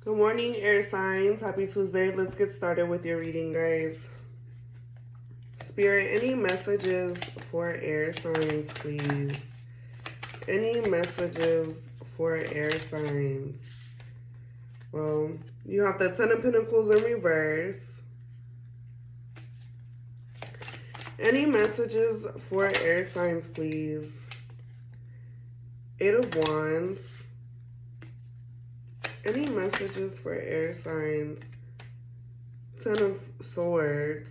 Good morning, air signs. Happy Tuesday. Let's get started with your reading, guys. Spirit, any messages for air signs, please? Any messages for air signs? Well, you have the Ten of Pentacles in reverse. Any messages for air signs, please? Eight of Wands. Any messages for air signs? Ten of Swords.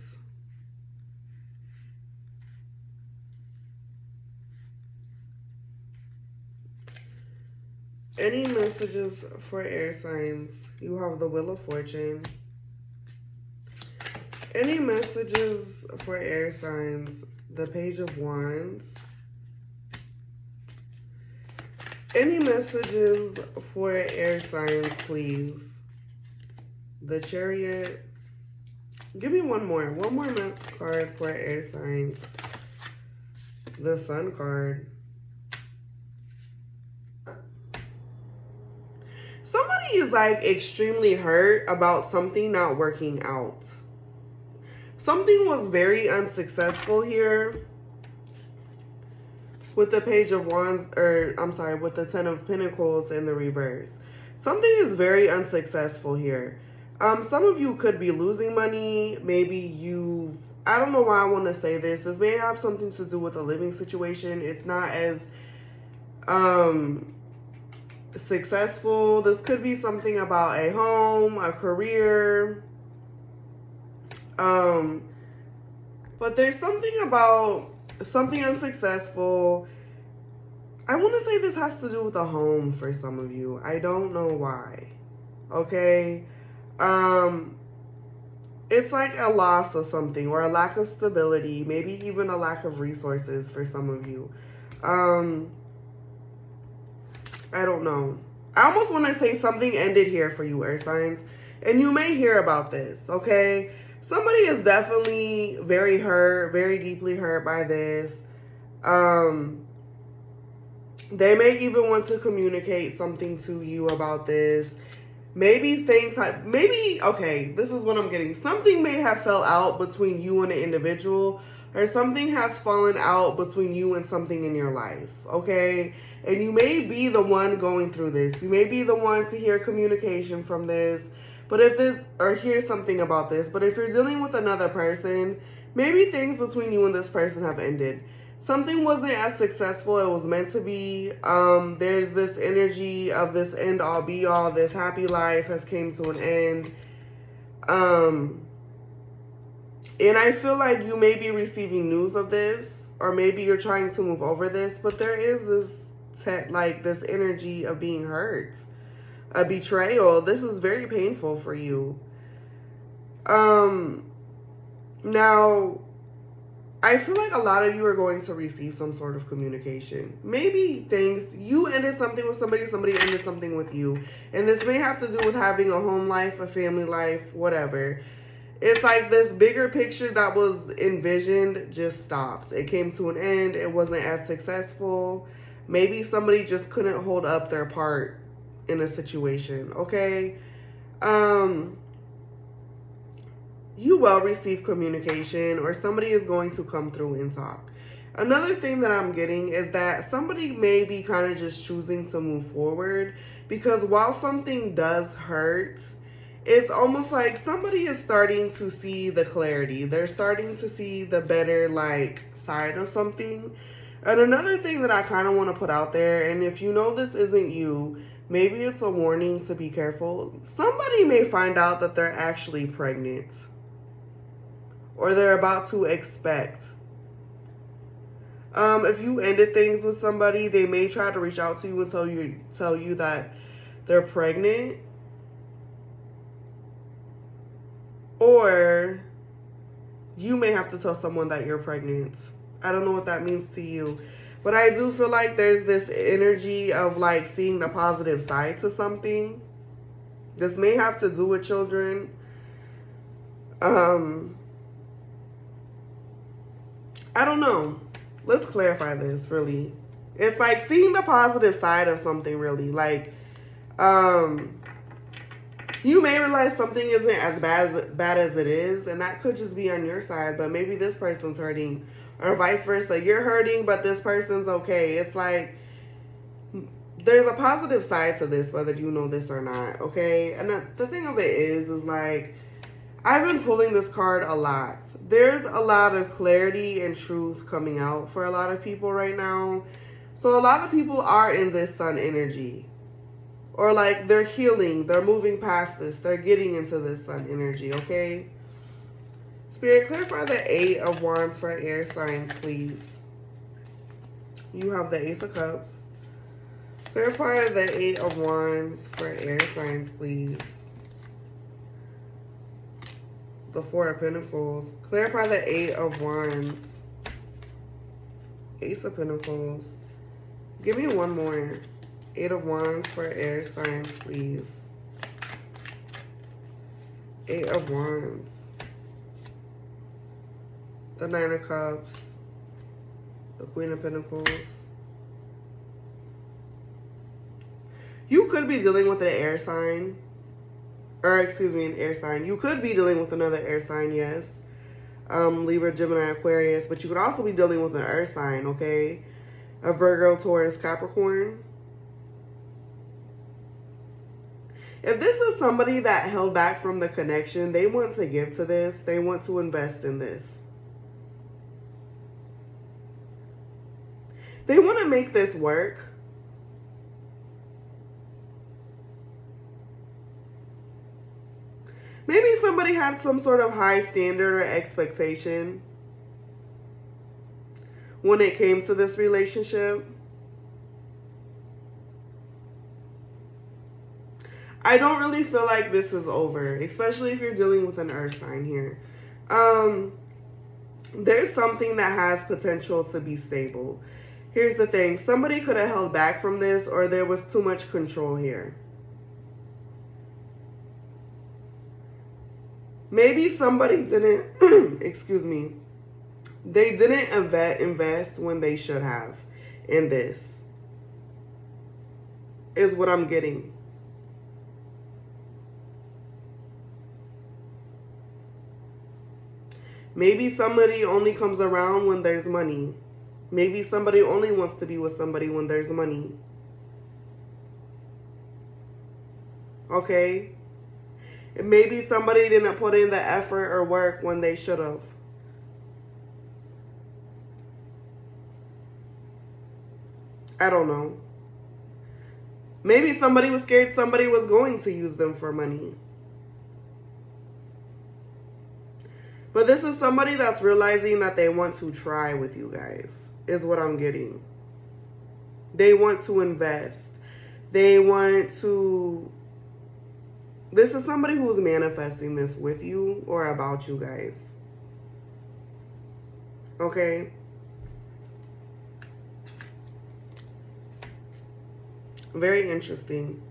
Any messages for air signs? You have the Wheel of Fortune. Any messages for air signs? The Page of Wands. Any messages for air signs, please? The Chariot. Give me one more card for air signs. The Sun card. Somebody is like extremely hurt about something not working out. Something was very unsuccessful here with the Page of Wands, with the Ten of Pentacles in the reverse. Something is very unsuccessful here. Some of you could be losing money. Maybe I don't know why I want to say this. This may have something to do with a living situation. It's not as successful. This could be something about a home, a career. But there's something about something unsuccessful. I want to say this has to do with a home for some of you. I don't know why. Okay? It's like a loss of something or a lack of stability, maybe even a lack of resources for some of you. I don't know. I almost want to say something ended here for you, air signs. And you may hear about this, okay? Somebody is definitely very hurt, very deeply hurt by this. They may even want to communicate something to you about this. Maybe okay, this is what I'm getting. Something may have fell out between you and an individual, or something has fallen out between you and something in your life, okay? And you may be the one going through this. You may be the one to hear communication from this, or hear something about this. But if you're dealing with another person, maybe things between you and this person have ended. Something wasn't as successful it was meant to be. There's this energy of this end all be all. This happy life has came to an end. And I feel like you may be receiving news of this, or maybe you're trying to move over this, but there is this energy of being hurt, a betrayal. This is very painful for you. Now, I feel like a lot of you are going to receive some sort of communication. Maybe you ended something with somebody ended something with you. And this may have to do with having a home life, a family life, whatever. It's like this bigger picture that was envisioned just stopped. It came to an end. It wasn't as successful. Maybe somebody just couldn't hold up their part in a situation, okay? You will receive communication, or somebody is going to come through and talk. Another thing that I'm getting is that somebody may be kind of just choosing to move forward, because while something does hurt, it's almost like somebody is starting to see the clarity. They're starting to see the better side of something. And another thing that I kind of want to put out there, and if you know this isn't you, maybe it's a warning to be careful. Somebody may find out that they're actually pregnant, or they're about to expect. If you ended things with somebody, they may try to reach out to you and tell you that they're pregnant. Or you may have to tell someone that you're pregnant. I don't know what that means to you. But I do feel like there's this energy of seeing the positive side to something. This may have to do with children. I don't know. Let's clarify this, really. It's like seeing the positive side of something, really. You may realize something isn't as bad as it is, and that could just be on your side, but maybe this person's hurting, or vice versa. You're hurting, but this person's okay. It's like there's a positive side to this, whether you know this or not, okay? And the thing of it is like, I've been pulling this card a lot. There's a lot of clarity and truth coming out for a lot of people right now. So a lot of people are in this sun energy. Or like they're healing, they're moving past this, they're getting into this sun energy, okay? Spirit, clarify the 8 of Wands for air signs, please. You have the Ace of Cups. Clarify the 8 of Wands for air signs, please. The 4 of Pentacles. Clarify the 8 of Wands. Ace of Pentacles. Give me one more. 8 of Wands for air signs, please. 8 of Wands. The 9 of Cups. The Queen of Pentacles. You could be dealing with an air sign. Or, excuse me, an air sign. You could be dealing with another air sign, yes. Libra, Gemini, Aquarius. But you could also be dealing with an earth sign, okay? A Virgo, Taurus, Capricorn. If this is somebody that held back from the connection, they want to give to this. They want to invest in this. They want to make this work. Maybe somebody had some sort of high standard or expectation when it came to this relationship. I don't really feel like this is over, especially if you're dealing with an earth sign here. There's something that has potential to be stable. Here's the thing. Somebody could have held back from this, or there was too much control here. Maybe somebody didn't, excuse me, they didn't invest when they should have in this, is what I'm getting. Maybe somebody only comes around when there's money. Maybe somebody only wants to be with somebody when there's money. Okay? And maybe somebody didn't put in the effort or work when they should have. I don't know. Maybe somebody was scared somebody was going to use them for money. But this is somebody that's realizing that they want to try with you guys, is what I'm getting. They want to invest. They want to... This is somebody who's manifesting this with you or about you guys. Okay? Very interesting.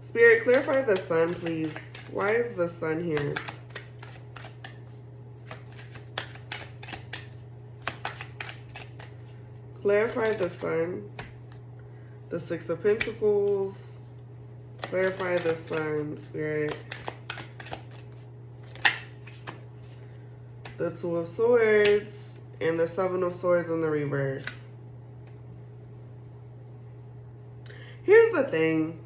Spirit, clarify the sun, please. Why is the sun here? Clarify the sun. The 6 of Pentacles. Clarify the sun, Spirit. The 2 of Swords. And the 7 of Swords in the reverse. Here's the thing.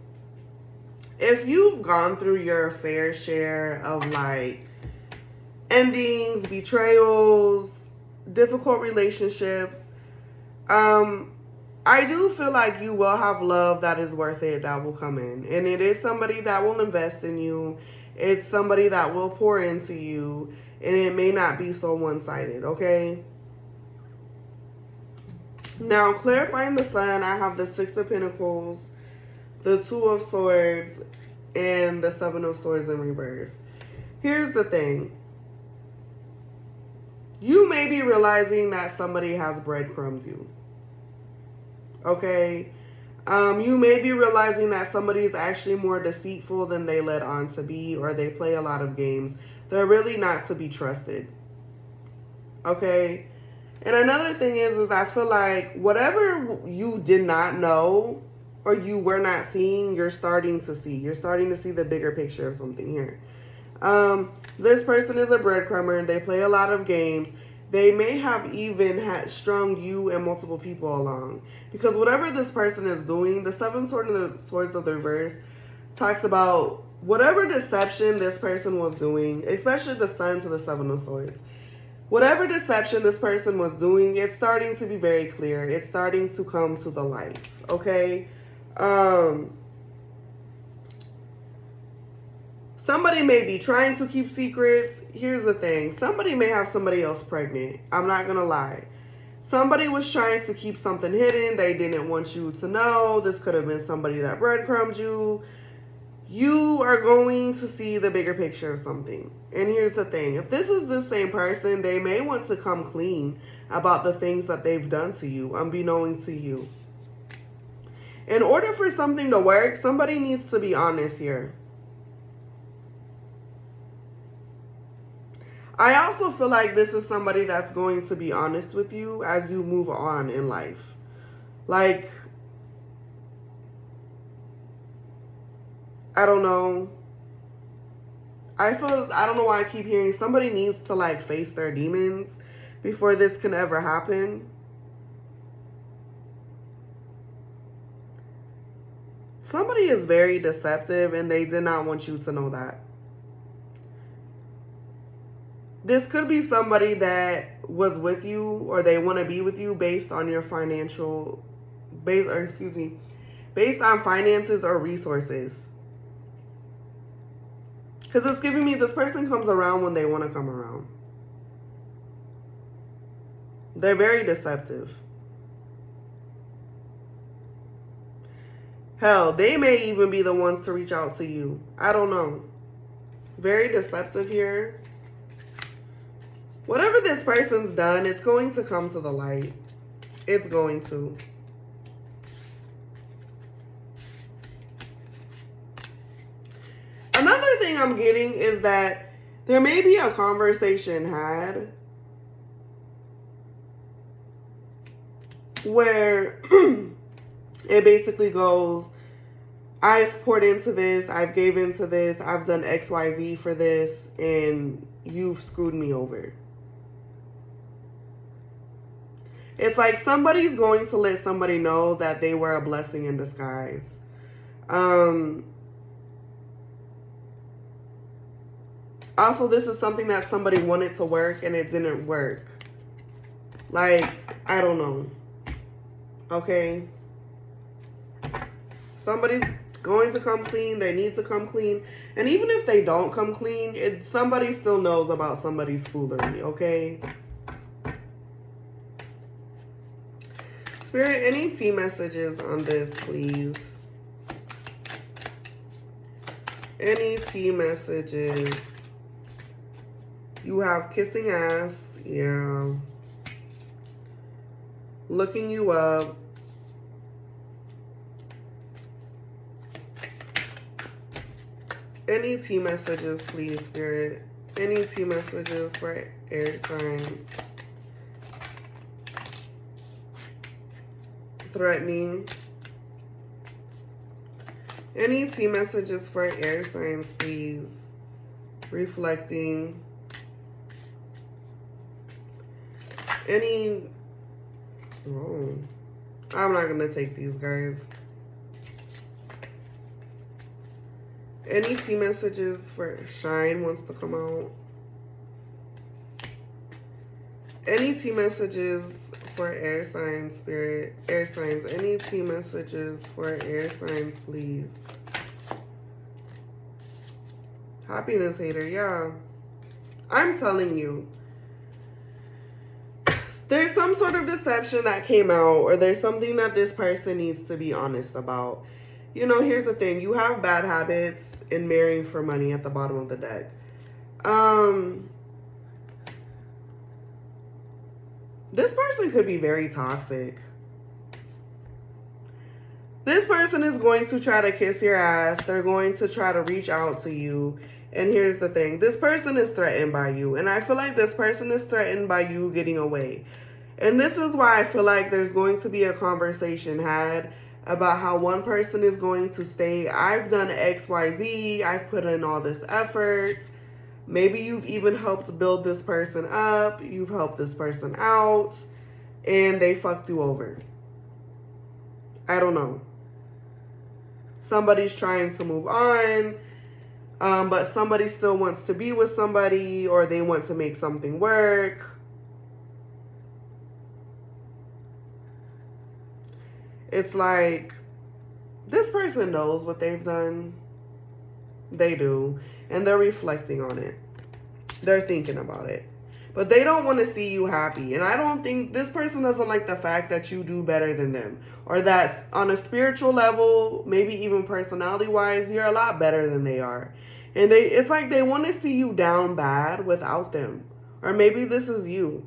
If you've gone through your fair share of like endings, betrayals, difficult relationships, I do feel like you will have love that is worth it that will come in. And it is somebody that will invest in you. It's somebody that will pour into you. And it may not be so one-sided, okay? Now, clarifying the sun, I have the 6 of Pentacles, the 2 of Swords, and the 7 of Swords in reverse. Here's the thing. You may be realizing that somebody has breadcrumbed you. Okay? You may be realizing that somebody is actually more deceitful than they let on to be, or they play a lot of games. They're really not to be trusted. Okay? And another thing is I feel like whatever you did not know or you were not seeing, you're starting to see. You're starting to see the bigger picture of something here. This person is a breadcrumber. They play a lot of games. They may have even strung you and multiple people along. Because whatever this person is doing, the Seven Swords of the Reverse talks about whatever deception this person was doing, especially the Sun to the Seven of Swords. Whatever deception this person was doing, it's starting to be very clear. It's starting to come to the light, okay? Somebody may be trying to keep secrets. Here's the thing. Somebody may have somebody else pregnant. I'm not going to lie. Somebody was trying to keep something hidden. They didn't want you to know. This could have been somebody that breadcrumbed you. You are going to see the bigger picture of something. And here's the thing. If this is the same person, they may want to come clean about the things that they've done to you, unbeknown to you. In order for something to work, somebody needs to be honest here. I also feel like this is somebody that's going to be honest with you as you move on in life. Like, I don't know. I don't know why I keep hearing somebody needs to like face their demons before this can ever happen. Somebody is very deceptive and they did not want you to know that. This could be somebody that was with you or they want to be with you based on your based on finances or resources. Because it's giving me this person comes around when they want to come around. They're very deceptive. Hell, they may even be the ones to reach out to you. I don't know. Very deceptive here. Whatever this person's done, it's going to come to the light. It's going to. Another thing I'm getting is that there may be a conversation had where it basically goes, I've poured into this, I've gave into this, I've done XYZ for this, and you've screwed me over. It's like somebody's going to let somebody know that they were a blessing in disguise. Also, this is something that somebody wanted to work and it didn't work. Like, I don't know. Okay? Somebody's going to come clean. They need to come clean. And even if they don't come clean, somebody still knows about somebody's foolery, okay? Spirit, any tea messages on this, please? Any tea messages? You have kissing ass. Yeah. Looking you up. Any tea messages, please, Spirit? Any tea messages for air signs? Threatening. Any tea messages for air signs, please? Reflecting. Any... Oh. I'm not going to take these, guys. Any tea messages for Shine wants to come out? Any tea messages for air signs, Spirit? Air signs. Any tea messages for air signs, please? Happiness hater, yeah. I'm telling you. There's some sort of deception that came out, or there's something that this person needs to be honest about. You know, here's the thing. You have bad habits in marrying for money at the bottom of the deck. This person could be very toxic. This person is going to try to kiss your ass. They're going to try to reach out to you. And here's the thing. This person is threatened by you. And I feel like this person is threatened by you getting away. And this is why I feel like there's going to be a conversation had about how one person is going to stay. I've done XYZ. I've put in all this effort. Maybe you've even helped build this person up. You've helped this person out. And they fucked you over. I don't know. Somebody's trying to move on. But somebody still wants to be with somebody. Or they want to make something work. It's like, this person knows what they've done. They do. And they're reflecting on it. They're thinking about it. But they don't want to see you happy. And I don't think, this person doesn't like the fact that you do better than them. Or that on a spiritual level, maybe even personality-wise, you're a lot better than they are. And it's like they want to see you down bad without them. Or maybe this is you.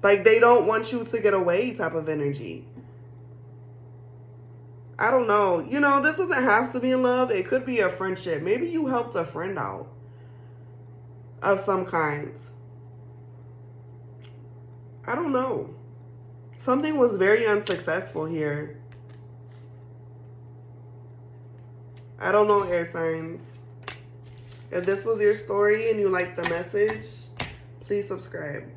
Like, they don't want you to get away type of energy. I don't know. You know, this doesn't have to be in love. It could be a friendship. Maybe you helped a friend out of some kind. I don't know. Something was very unsuccessful here. I don't know, air signs. If this was your story and you liked the message, please subscribe.